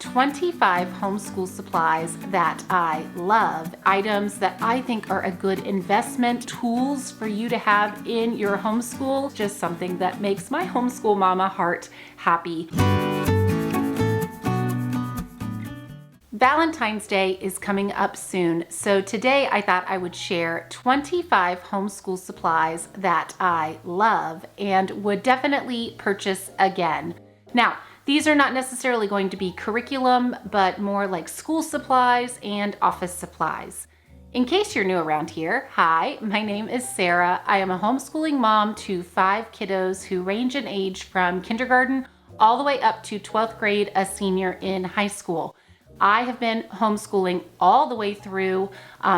25 homeschool supplies that I love, items that I think are a good investment, tools for you to have in your homeschool, just something that makes my homeschool mama heart happy. Valentine's Day is coming up soon, so today I thought I would share 25 homeschool supplies that I love and would definitely purchase again. Now, these are not necessarily going to be curriculum, but more like school supplies and office supplies. In case you're new around here, hi, my name is Sarah. I am a homeschooling mom to 5 kiddos who range in age from kindergarten all the way up to 12th grade, a senior in high school. I have been homeschooling all the way through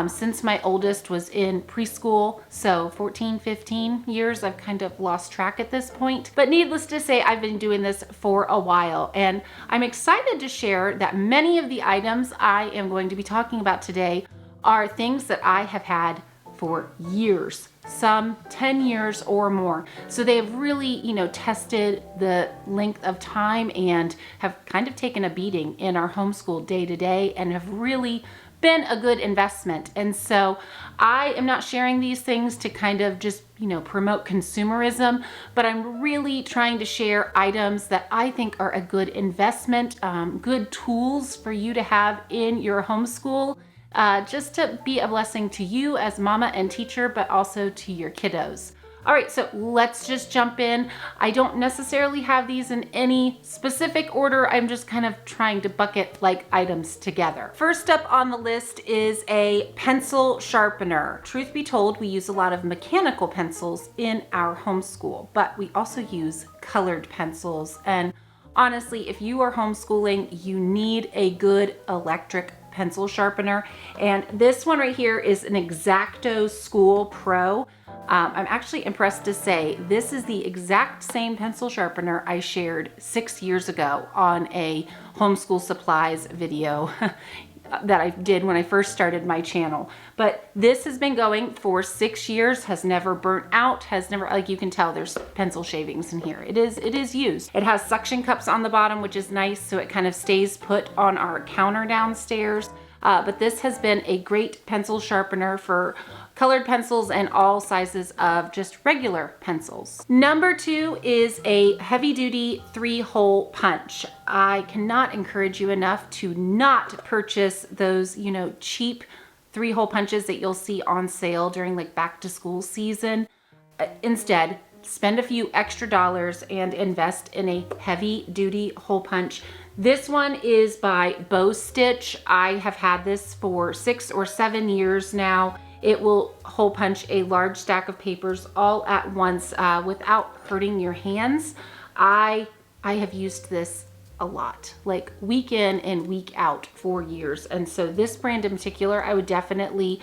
since my oldest was in preschool, so 14, 15 years. I've kind of lost track at this point. But needless to say, I've been doing this for a while, and I'm excited to share that many of the items I am going to be talking about today are things that I have had for years, some 10 years or more. So they have really, tested the length of time and have kind of taken a beating in our homeschool day to day and have really been a good investment. And so I am not sharing these things to kind of just, promote consumerism, but I'm really trying to share items that I think are a good investment, good tools for you to have in your homeschool. Just to be a blessing to you as mama and teacher, but also to your kiddos. All right, so let's just jump in. I don't necessarily have these in any specific order. I'm just kind of trying to bucket like items together. First up on the list is a pencil sharpener. Truth be told, we use a lot of mechanical pencils in our homeschool, but we also use colored pencils. And honestly, if you are homeschooling, you need a good electric pencil sharpener. And this one right here is an X-Acto School Pro. I'm actually impressed to say this is the exact same pencil sharpener I shared 6 years ago on a Homeschool Supplies video that I did when I first started my channel. But this has been going for 6 years, has never burnt out, has never, like you can tell there's pencil shavings in here. It is used. It has suction cups on the bottom, which is nice, so it kind of stays put on our counter downstairs. But this has been a great pencil sharpener for colored pencils and all sizes of just regular pencils. Number 2 is a heavy-duty 3-hole punch. I cannot encourage you enough to not purchase those, cheap 3-hole punches that you'll see on sale during like back to school season. Instead, spend a few extra dollars and invest in a heavy-duty hole punch. This one is by Bow Stitch. I have had this for 6 or 7 years now. It will hole punch a large stack of papers all at once without hurting your hands. I have used this a lot, like week in and week out for years. And so this brand in particular, I would definitely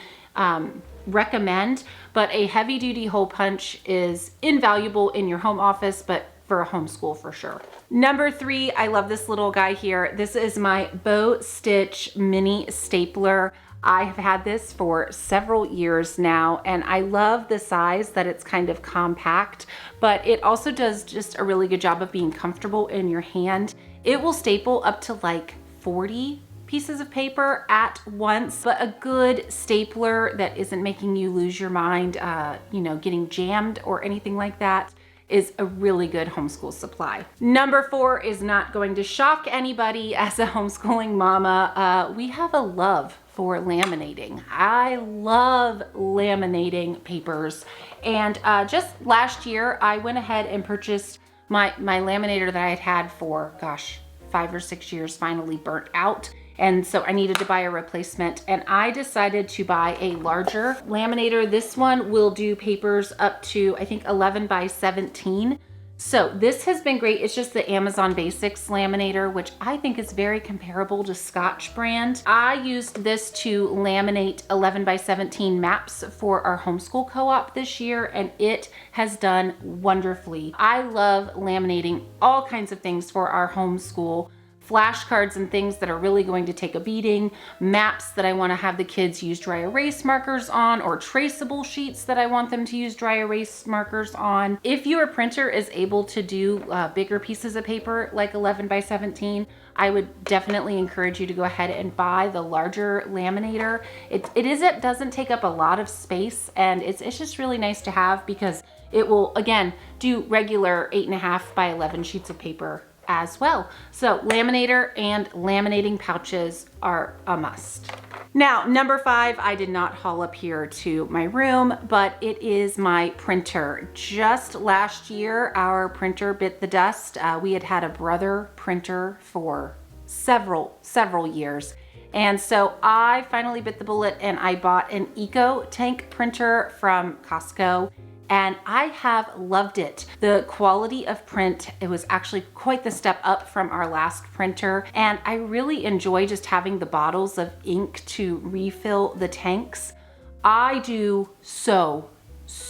recommend, but a heavy duty hole punch is invaluable in your home office, but for a homeschool for sure. Number 3, I love this little guy here. This is my Bow Stitch mini stapler. I have had this for several years now, and I love the size that it's kind of compact, but it also does just a really good job of being comfortable in your hand. It will staple up to like 40 pieces of paper at once, but a good stapler that isn't making you lose your mind, getting jammed or anything like that is a really good homeschool supply. Number 4 is not going to shock anybody as a homeschooling mama. We have a love for laminating. I love laminating papers. And just last year, I went ahead and purchased my laminator that I had for, 5 or 6 years, finally burnt out. And so I needed to buy a replacement, and I decided to buy a larger laminator. This one will do papers up to, I think, 11 by 17. So this has been great. It's just the Amazon Basics laminator, which I think is very comparable to Scotch brand. I used this to laminate 11 by 17 maps for our homeschool co-op this year, and it has done wonderfully. I love laminating all kinds of things for our homeschool flashcards and things that are really going to take a beating, maps that I want to have the kids use dry erase markers on, or traceable sheets that I want them to use dry erase markers on. If your printer is able to do bigger pieces of paper like 11 by 17, I would definitely encourage you to go ahead and buy the larger laminator. It doesn't take up a lot of space, and it's just really nice to have because it will, again, do regular 8.5 by 11 sheets of paper as well. So laminator and laminating pouches are a must. Now, number 5, I did not haul up here to my room, but it is my printer. Just last year, our printer bit the dust. We had a Brother printer for several years. And so I finally bit the bullet and I bought an Eco Tank printer from Costco. And I have loved it. The quality of print, it was actually quite the step up from our last printer. And I really enjoy just having the bottles of ink to refill the tanks. I do so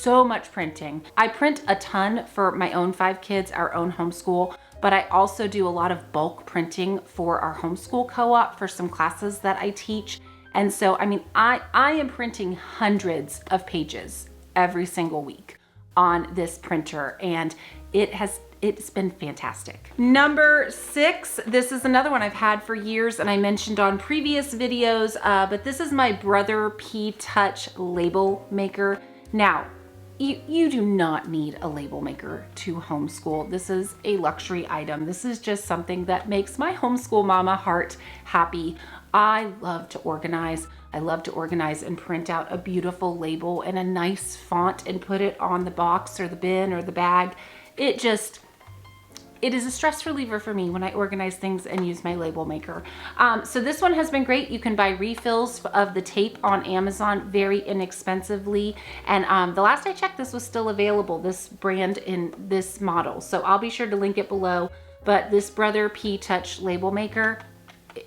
much printing. I print a ton for my own 5 kids, our own homeschool, but I also do a lot of bulk printing for our homeschool co-op for some classes that I teach. And so, I mean, I am printing hundreds of pages every single week on this printer, and it's been fantastic. Number 6, this is another one I've had for years and I mentioned on previous videos, but this is my Brother P-Touch label maker. Now, you do not need a label maker to homeschool. This is a luxury item. This is just something that makes my homeschool mama heart happy. I love to organize. I love to organize and print out a beautiful label in a nice font and put it on the box or the bin or the bag. It is a stress reliever for me when I organize things and use my label maker. So this one has been great. You can buy refills of the tape on Amazon very inexpensively. And the last I checked, this was still available, this brand in this model. So I'll be sure to link it below. But this Brother P-Touch label maker,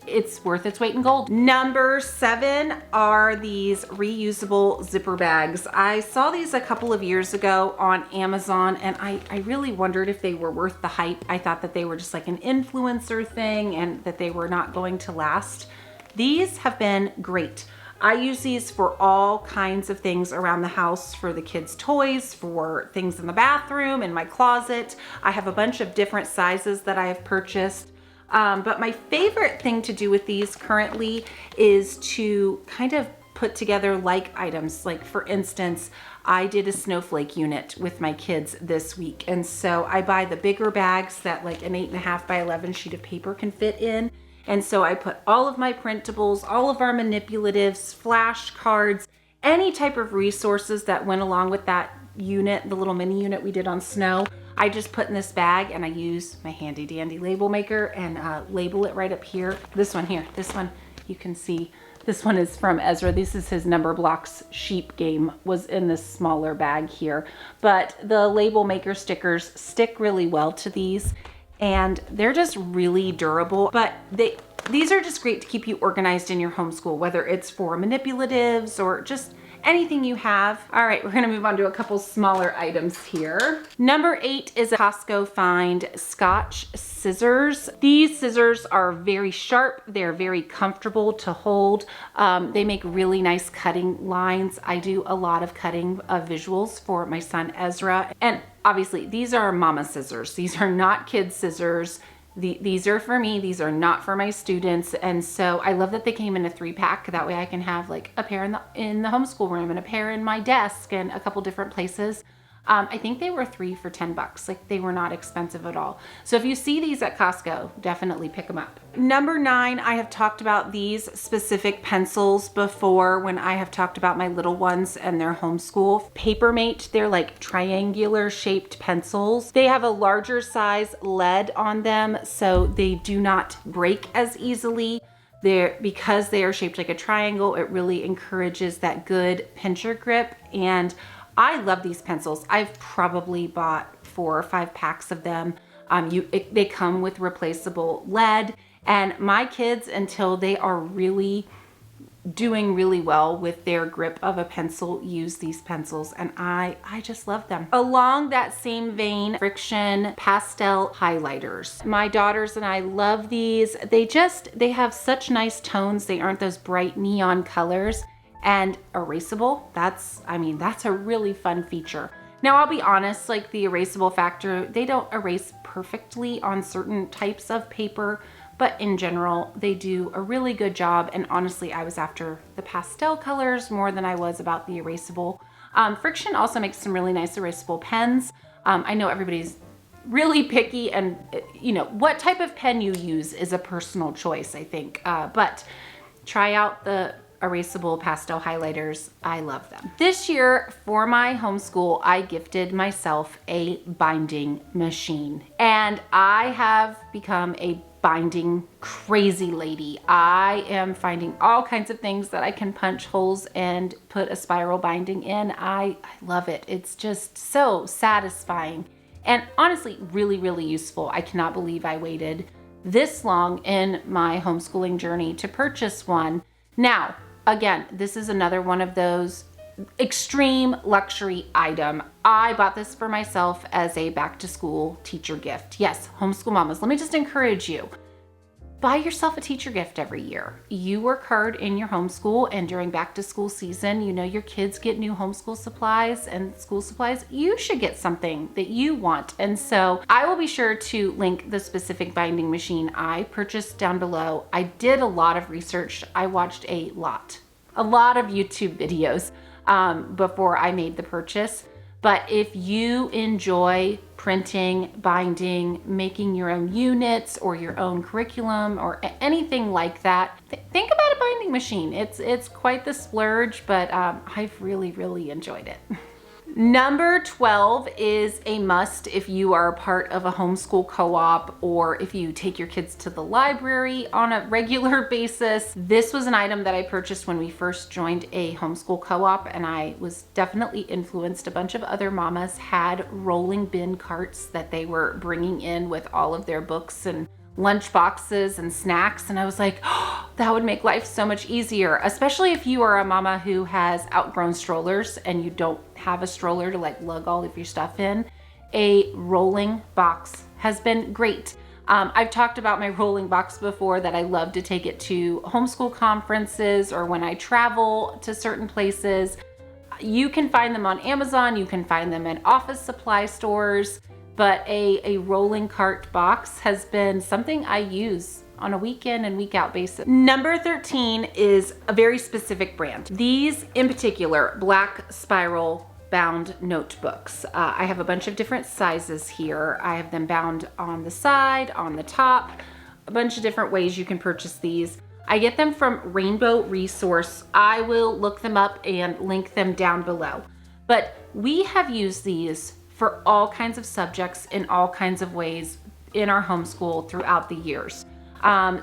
it's worth its weight in gold. Number 7 are these reusable zipper bags. I saw these a couple of years ago on Amazon and I really wondered if they were worth the hype. I thought that they were just like an influencer thing and that they were not going to last. These have been great. I use these for all kinds of things around the house, for the kids' toys, for things in the bathroom, in my closet. I have a bunch of different sizes that I have purchased. But my favorite thing to do with these currently is to kind of put together like items. Like for instance, I did a snowflake unit with my kids this week. And so I buy the bigger bags that like an 8.5 by 11 sheet of paper can fit in. And so I put all of my printables, all of our manipulatives, flashcards, any type of resources that went along with that unit, the little mini unit we did on snow. I just put in this bag and I use my handy dandy label maker and label it right up here. This one here, this one you can see, this one is from Ezra. This is his number blocks sheep game, was in this smaller bag here. But the label maker stickers stick really well to these and they're just really durable. But these are just great to keep you organized in your homeschool, whether it's for manipulatives or just anything you have. All right, we're gonna move on to a couple smaller items here. Number 8 is a Costco find Scotch scissors. These scissors are very sharp. They're very comfortable to hold. They make really nice cutting lines. I do a lot of cutting of visuals for my son Ezra. And obviously these are mama scissors. These are not kid scissors. These are for me, these are not for my students. And so I love that they came in a 3-pack. That way I can have like a pair in the homeschool room and a pair in my desk and a couple different places. I think they were 3 for $10. Like they were not expensive at all. So if you see these at Costco, definitely pick them up. Number 9, I have talked about these specific pencils before when I have talked about my little ones and their homeschool. Papermate, they're like triangular shaped pencils. They have a larger size lead on them, so they do not break as easily. Because they are shaped like a triangle, it really encourages that good pincher grip. And I love these pencils. I've probably bought 4 or 5 packs of them. They come with replaceable lead, and my kids, until they are really doing really well with their grip of a pencil use these pencils, and I just love them. Along that same vein, Friction pastel highlighters. My daughters and I love these. They have such nice tones. They aren't those bright neon colors, and erasable. That's a really fun feature. Now, I'll be honest, like the erasable factor, they don't erase perfectly on certain types of paper, but in general, they do a really good job. And honestly, I was after the pastel colors more than I was about the erasable. Friction also makes some really nice erasable pens. I know everybody's really picky, and what type of pen you use is a personal choice, I think. But try out the erasable pastel highlighters. I love them. This year for my homeschool, I gifted myself a binding machine, and I have become a binding crazy lady. I am finding all kinds of things that I can punch holes and put a spiral binding in. I love it. It's just so satisfying and honestly really, really useful. I cannot believe I waited this long in my homeschooling journey to purchase one. Now, again, this is another one of those extreme luxury item. I bought this for myself as a back to school teacher gift. Yes, homeschool mamas, let me just encourage you. Buy yourself a teacher gift every year. You work hard in your homeschool, and during back to school season, your kids get new homeschool supplies and school supplies. You should get something that you want. And so I will be sure to link the specific binding machine I purchased down below. I did a lot of research. I watched a lot of YouTube videos before I made the purchase. But if you enjoy printing, binding, making your own units or your own curriculum or anything like that, think about a binding machine. It's quite the splurge, but I've really, really enjoyed it. Number 12 is a must if you are a part of a homeschool co-op or if you take your kids to the library on a regular basis. This was an item that I purchased when we first joined a homeschool co-op, and I was definitely influenced. A bunch of other mamas had rolling bin carts that they were bringing in with all of their books and lunch boxes and snacks, and I was like, oh, that would make life so much easier, especially if you are a mama who has outgrown strollers and you don't have a stroller to like lug all of your stuff in. A rolling box has been great. I've talked about my rolling box before, that I love to take it to homeschool conferences or when I travel to certain places. You can find them on Amazon, you can find them in office supply stores, but a rolling cart box has been something I use on a week in and week out basis. Number 13 is a very specific brand. These in particular, black spiral bound notebooks. I have a bunch of different sizes here. I have them bound on the side, on the top, a bunch of different ways you can purchase these. I get them from Rainbow Resource. I will look them up and link them down below. But we have used these for all kinds of subjects in all kinds of ways in our homeschool throughout the years.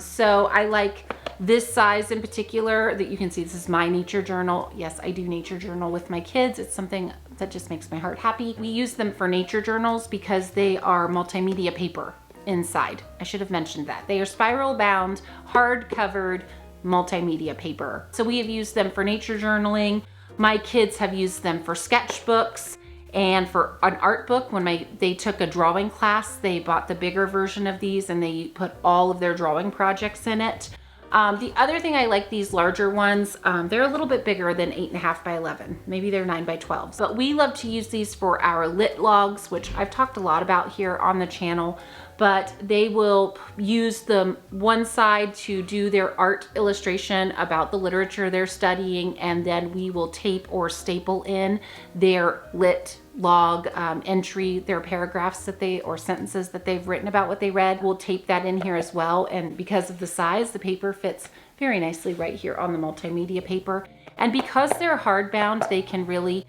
So I like this size in particular that you can see. This is my nature journal. Yes, I do nature journal with my kids. It's something that just makes my heart happy. We use them for nature journals because they are multimedia paper inside. I should have mentioned that. They are spiral bound, hard covered multimedia paper. So we have used them for nature journaling. My kids have used them for sketchbooks. And for an art book, when they took a drawing class, they bought the bigger version of these and they put all of their drawing projects in it. The other thing I like these larger ones, they're a little bit bigger than 8.5 by 11. Maybe they're 9 by 12. But we love to use these for our lit logs, which I've talked a lot about here on the channel. But they will use the one side to do their art illustration about the literature they're studying, and then we will tape or staple in their lit log entry, their paragraphs or sentences that they've written about what they read. We'll tape that in here as well, and because of the size, the paper fits very nicely right here on the multimedia paper. And because they're hardbound, they can really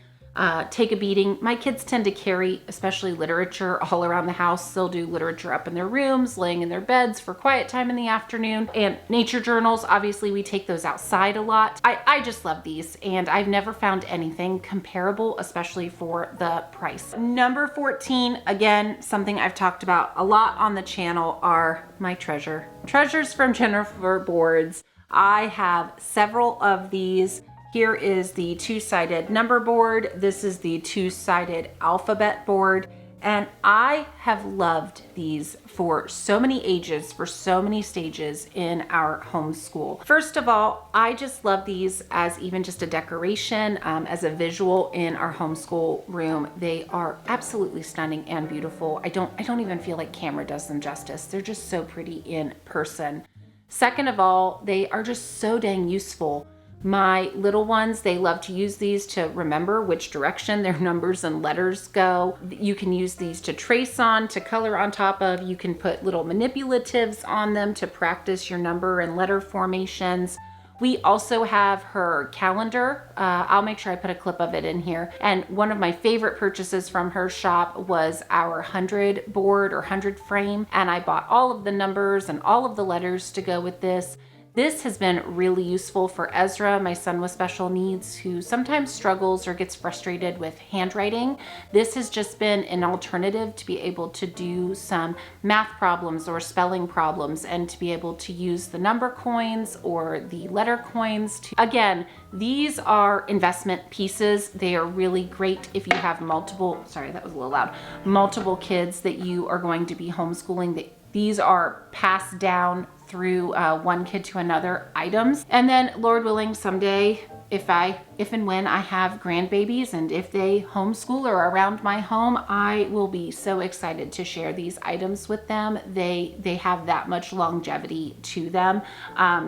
take a beating. My kids tend to carry, especially literature, all around the house. They'll do literature up in their rooms, laying in their beds for quiet time in the afternoon. And nature journals, obviously we take those outside a lot. I just love these, and I've never found anything comparable, especially for the price. Number 14, again, something I've talked about a lot on the channel, are my treasures from Jennifer Boards. I have several of these. Here is the two-sided number board. This is the two-sided alphabet board. And I have loved these for so many ages, for so many stages in our homeschool. First of all, I just love these as even just a decoration, as a visual in our homeschool room. They are absolutely stunning and beautiful. I don't even feel like camera does them justice. They're just so pretty in person. Second of all, they are just so dang useful. My little ones, they love to use these to remember which direction their numbers and letters go. You can use these to trace on, to color on top of. You can put little manipulatives on them to practice your number and letter formations. We also have her calendar. I'll make sure I put a clip of it in here. And one of my favorite purchases from her shop was our 100 board or 100 frame. And I bought all of the numbers and all of the letters to go with this. This has been really useful for Ezra, my son with special needs, who sometimes struggles or gets frustrated with handwriting. This has just been an alternative to be able to do some math problems or spelling problems and to be able to use the number coins or the letter coins. Again, these are investment pieces. They are really great if you have multiple, sorry, that was a little loud, multiple kids that you are going to be homeschooling. These are passed down through one kid to another items. And then Lord willing, someday, if and when I have grandbabies and if they homeschool or are around my home, I will be so excited to share these items with them. They have that much longevity to them.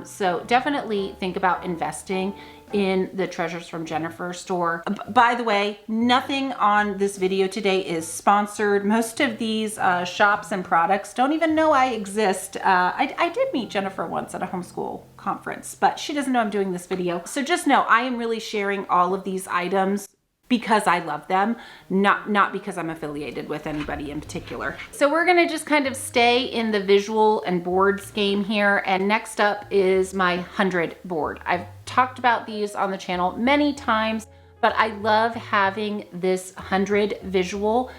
So definitely think about investing in the Treasures from Jennifer store. By the way, nothing on this video today is sponsored. Most of these shops and products don't even know I exist. I did meet Jennifer once at a homeschool conference, but she doesn't know I'm doing this video. So just know I am really sharing all of these items because I love them, not because I'm affiliated with anybody in particular. So we're gonna just kind of stay in the visual and boards game here. And next up is my 100 board. I've talked about these on the channel many times, but I love having this 100 visual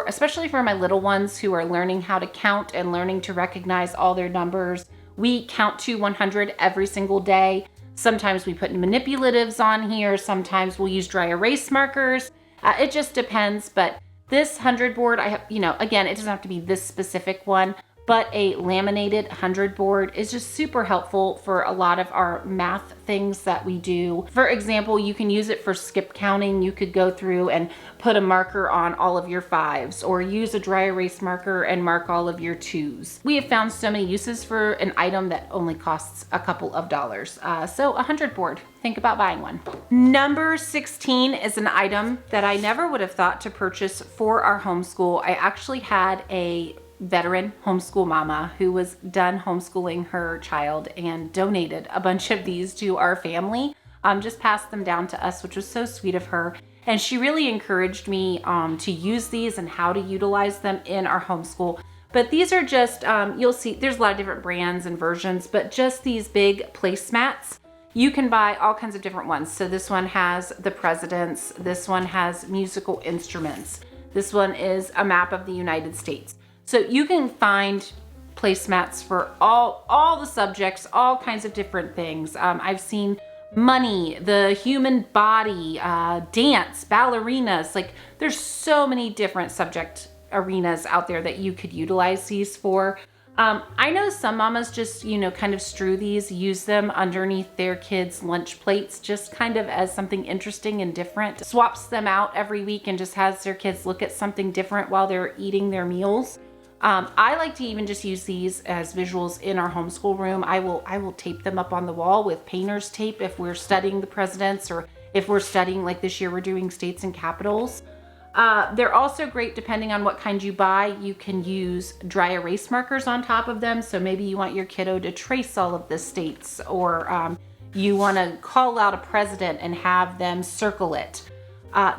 especially for my little ones who are learning how to count and learning to recognize all their numbers. We count to 100 every single day. Sometimes we put manipulatives on here. Sometimes we'll use dry erase markers. It just depends, but this 100 board, I have, again, it doesn't have to be this specific one, but a laminated 100 board is just super helpful for a lot of our math things that we do. For example, you can use it for skip counting. You could go through and put a marker on all of your 5s or use a dry erase marker and mark all of your 2s. We have found so many uses for an item that only costs a couple of dollars. So 100 board, think about buying one. Number 16 is an item that I never would have thought to purchase for our homeschool. I actually had a veteran homeschool mama who was done homeschooling her child and donated a bunch of these to our family, just passed them down to us, which was so sweet of her. And she really encouraged me to use these and how to utilize them in our homeschool. But these are just, you'll see there's a lot of different brands and versions, but just these big placemats. You can buy all kinds of different ones. So this one has the presidents, this one has musical instruments, this one is a map of the United States. So you can find placemats for all the subjects, all kinds of different things. I've seen money, the human body, dance, ballerinas. Like there's so many different subject arenas out there that you could utilize these for. I know some mamas just, kind of strew these, use them underneath their kids' lunch plates, just kind of as something interesting and different. Swaps them out every week and just has their kids look at something different while they're eating their meals. I like to even just use these as visuals in our homeschool room. I will tape them up on the wall with painter's tape if we're studying the presidents or if we're studying, like this year we're doing states and capitals. They're also great depending on what kind you buy. You can use dry erase markers on top of them. So maybe you want your kiddo to trace all of the states, or you want to call out a president and have them circle it.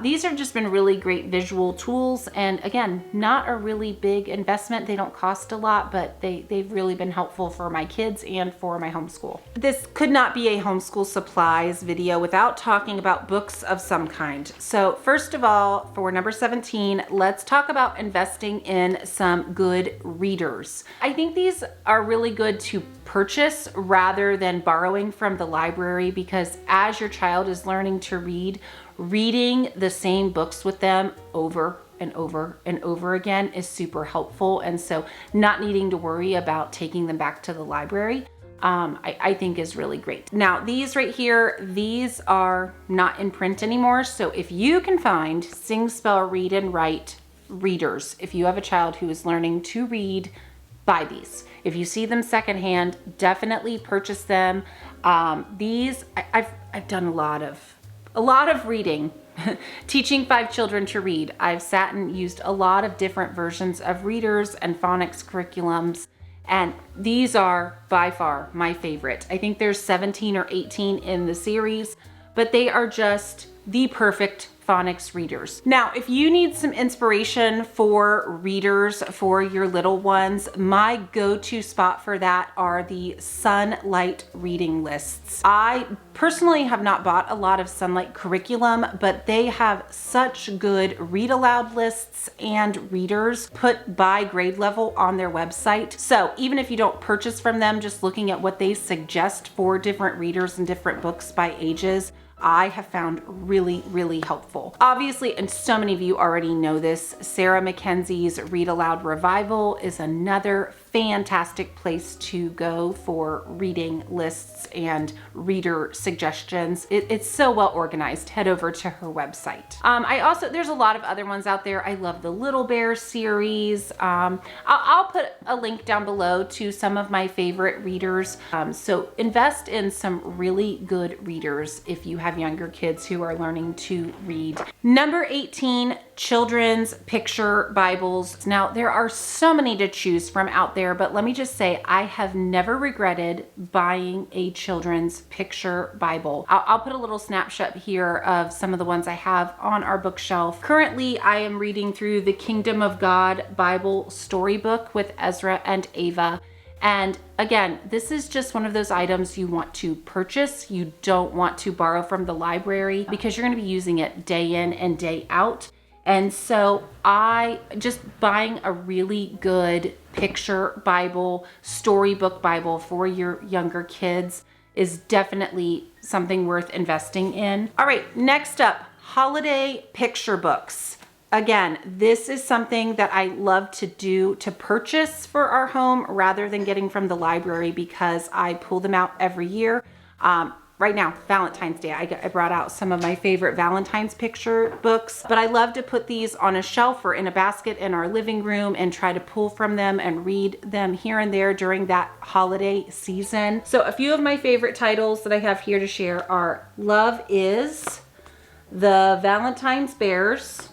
These have just been really great visual tools, and again, not a really big investment. They don't cost a lot, but they've really been helpful for my kids and for my homeschool. This could not be a homeschool supplies video without talking about books of some kind. So first of all, for number 17, let's talk about investing in some good readers. I think these are really good to purchase rather than borrowing from the library, because as your child is learning to read, reading the same books with them over and over and over again is super helpful. And so not needing to worry about taking them back to the library, I think is really great. Now these right here, these are not in print anymore. So if you can find Sing, Spell, Read, and Write readers, if you have a child who is learning to read, buy these. If you see them secondhand, definitely purchase them. These, I've done a lot of reading. Teaching 5 children to read. I've sat and used a lot of different versions of readers and phonics curriculums, and these are by far my favorite. I think there's 17 or 18 in the series, but they are just the perfect phonics readers. Now, if you need some inspiration for readers for your little ones, my go-to spot for that are the Sunlight reading lists. I personally have not bought a lot of Sunlight curriculum, but they have such good read aloud lists and readers put by grade level on their website. So even if you don't purchase from them, just looking at what they suggest for different readers and different books by ages, I have found really, really helpful. Obviously, and so many of you already know this, Sarah Mackenzie's Read Aloud Revival is another fantastic place to go for reading lists and reader suggestions. It's so well organized. Head over to her website. There's a lot of other ones out there. I love the Little Bear series. I'll put a link down below to some of my favorite readers. So invest in some really good readers if you have younger kids who are learning to read. Number 18, children's picture Bibles. Now, there are so many to choose from out there, but let me just say, I have never regretted buying a children's picture Bible. I'll put a little snapshot here of some of the ones I have on our bookshelf. Currently, I am reading through the Kingdom of God Bible storybook with Ezra and Ava. And again, this is just one of those items you want to purchase. You don't want to borrow from the library because you're going to be using it day in and day out. And so buying a really good picture Bible, storybook Bible for your younger kids is definitely something worth investing in. All right, next up, holiday picture books. Again, this is something that I love to do to purchase for our home rather than getting from the library because I pull them out every year. Right now, Valentine's Day, I brought out some of my favorite Valentine's picture books, but I love to put these on a shelf or in a basket in our living room and try to pull from them and read them here and there during that holiday season. So a few of my favorite titles that I have here to share are Love Is, The Valentine's Bears,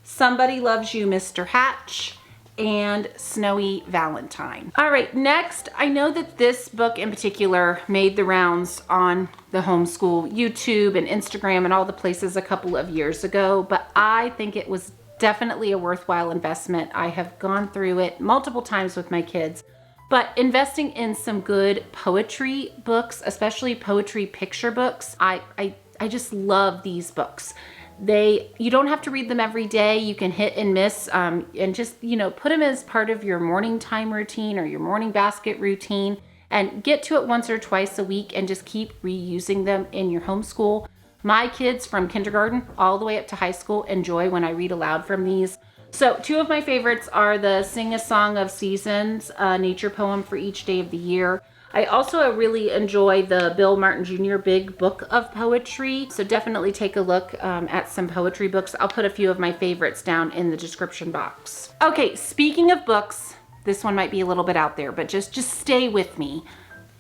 Somebody Loves You, Mr. Hatch, and Snowy Valentine. All right, next, I know that this book in particular made the rounds on the Homeschool YouTube and Instagram and all the places a couple of years ago, but I think it was definitely a worthwhile investment. I have gone through it multiple times with my kids, but investing in some good poetry books, especially poetry picture books, I just love these books. You don't have to read them every day. You can hit and miss and just, put them as part of your morning time routine or your morning basket routine and get to it once or twice a week and just keep reusing them in your homeschool. My kids from kindergarten all the way up to high school enjoy when I read aloud from these. So 2 of my favorites are the Sing a Song of Seasons, a nature poem for each day of the year. I also really enjoy the Bill Martin Jr. Big Book of Poetry. So definitely take a look at some poetry books. I'll put a few of my favorites down in the description box. Okay, speaking of books, this one might be a little bit out there, but just stay with me.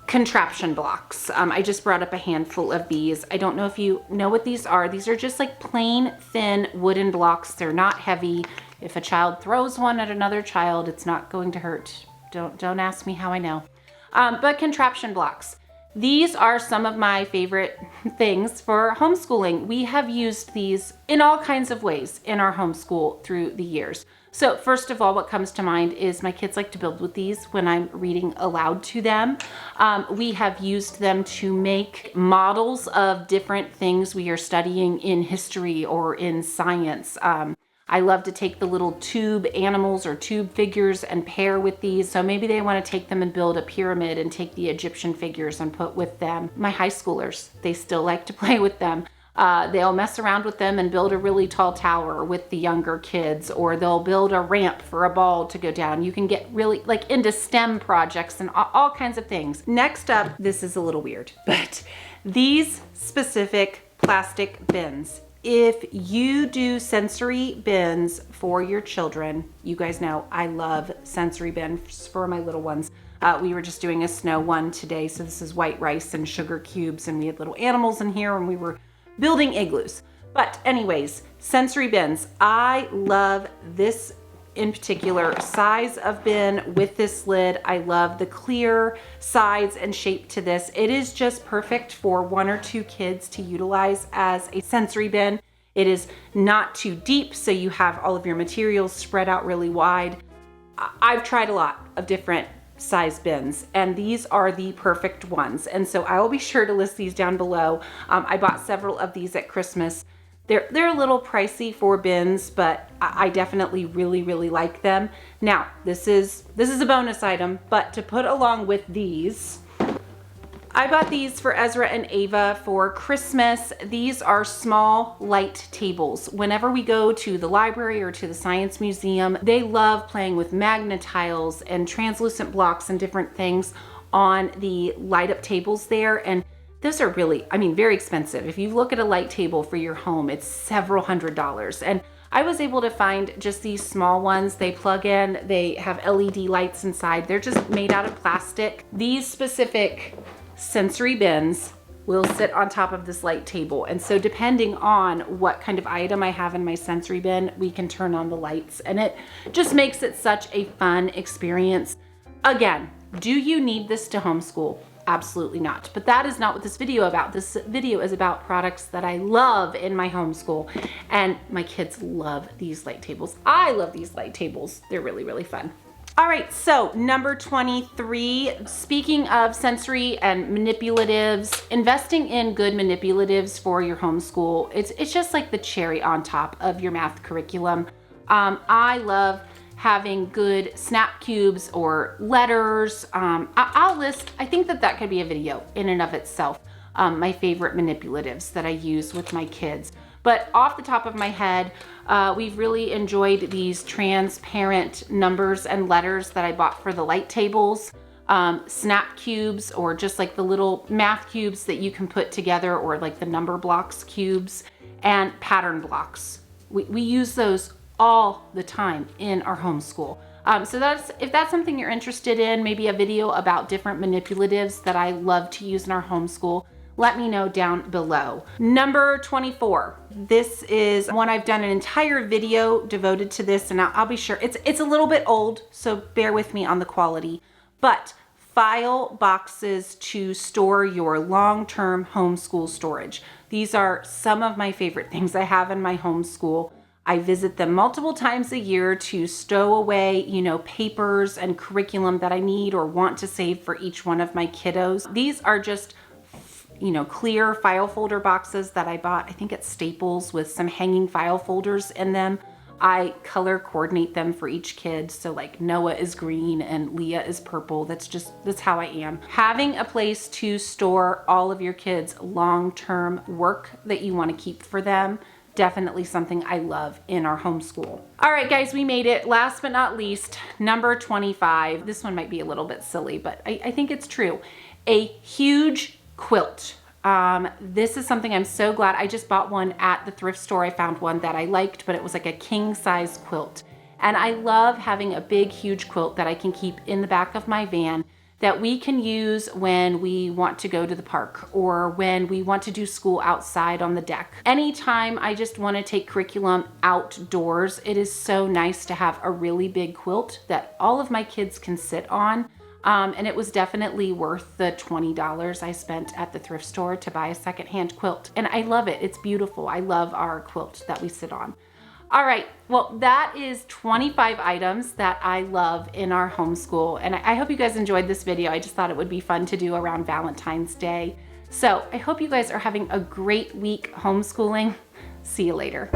Contraption blocks. I just brought up a handful of these. I don't know if you know what these are. These are just like plain thin wooden blocks. They're not heavy. If a child throws one at another child, it's not going to hurt. Don't ask me how I know. But contraption blocks. These are some of my favorite things for homeschooling. We have used these in all kinds of ways in our homeschool through the years. So first of all, what comes to mind is my kids like to build with these when I'm reading aloud to them. We have used them to make models of different things we are studying in history or in science. I love to take the little tube animals or tube figures and pair with these. So maybe they want to take them and build a pyramid and take the Egyptian figures and put with them. My high schoolers, they still like to play with them. They'll mess around with them and build a really tall tower with the younger kids, or they'll build a ramp for a ball to go down. You can get really like into STEM projects and all kinds of things. Next up, this is a little weird, but these specific plastic bins. If you do sensory bins for your children, you guys know I love sensory bins for my little ones. We were just doing a snow one today, so this is white rice and sugar cubes, and we had little animals in here and we were building igloos. But anyways, sensory bins. I love this in particular size of bin with this lid. I love the clear sides and shape to this. It is just perfect for 1 or 2 kids to utilize as a sensory bin. It is not too deep, so you have all of your materials spread out really wide. I've tried a lot of different size bins, and these are the perfect ones. And so I will be sure to list these down below. I bought several of these at Christmas. They're a little pricey for bins, but I definitely really like them. Now, this is a bonus item, but to put along with these, I bought these for Ezra and Ava for Christmas. These are small light tables. Whenever we go to the library or to the science museum, they love playing with magnetiles and translucent blocks and different things on the light up tables there. And those are really, I mean, very expensive. If you look at a light table for your home, it's several $100s. And I was able to find just these small ones. They plug in, they have LED lights inside. They're just made out of plastic. These specific sensory bins will sit on top of this light table. And so depending on what kind of item I have in my sensory bin, we can turn on the lights, and it just makes it such a fun experience. Again, do you need this to homeschool? Absolutely not. But that is not what this video is about. This video is about products that I love in my homeschool, and my kids love these light tables. I love these light tables. They're really fun. All right, so number 23, speaking of sensory and manipulatives, investing in good manipulatives for your homeschool, it's just like the cherry on top of your math curriculum. I love having good snap cubes or letters. I'll list, I think that could be a video in and of itself, my favorite manipulatives that I use with my kids. But off the top of my head, we've really enjoyed these transparent numbers and letters that I bought for the light tables, snap cubes, or just like the little math cubes that you can put together, or like the number blocks cubes, and pattern blocks. We use those all the time in our homeschool. So if that's something you're interested in, maybe a video about different manipulatives that I love to use in our homeschool, let me know down below. Number 24. This is one I've done an entire video devoted to this, and I'll be sure it's a little bit old, so bear with me on the quality. But file boxes to store your long-term homeschool storage. These are some of my favorite things I have in my homeschool. I visit them multiple times a year to stow away, papers and curriculum that I need or want to save for each one of my kiddos. These are just clear file folder boxes that I bought, I think at Staples, with some hanging file folders in them. I color coordinate them for each kid. So like Noah is green and Leah is purple. That's how I am. Having a place to store all of your kids' long-term work that you want to keep for them, definitely something I love in our homeschool. All right, guys, we made it. Last but not least, number 25. This one might be a little bit silly, but I think it's true. A huge quilt. This is something I'm so glad I just bought one at the thrift store. I found one that I liked, but it was like a king size quilt. And I love having a big, huge quilt that I can keep in the back of my van that we can use when we want to go to the park or when we want to do school outside on the deck. Anytime I just want to take curriculum outdoors, it is so nice to have a really big quilt that all of my kids can sit on. And it was definitely worth the $20 I spent at the thrift store to buy a secondhand quilt. And I love it. It's beautiful. I love our quilt that we sit on. All right, well, that is 25 items that I love in our homeschool. And I hope you guys enjoyed this video. I just thought it would be fun to do around Valentine's Day. So I hope you guys are having a great week homeschooling. See you later.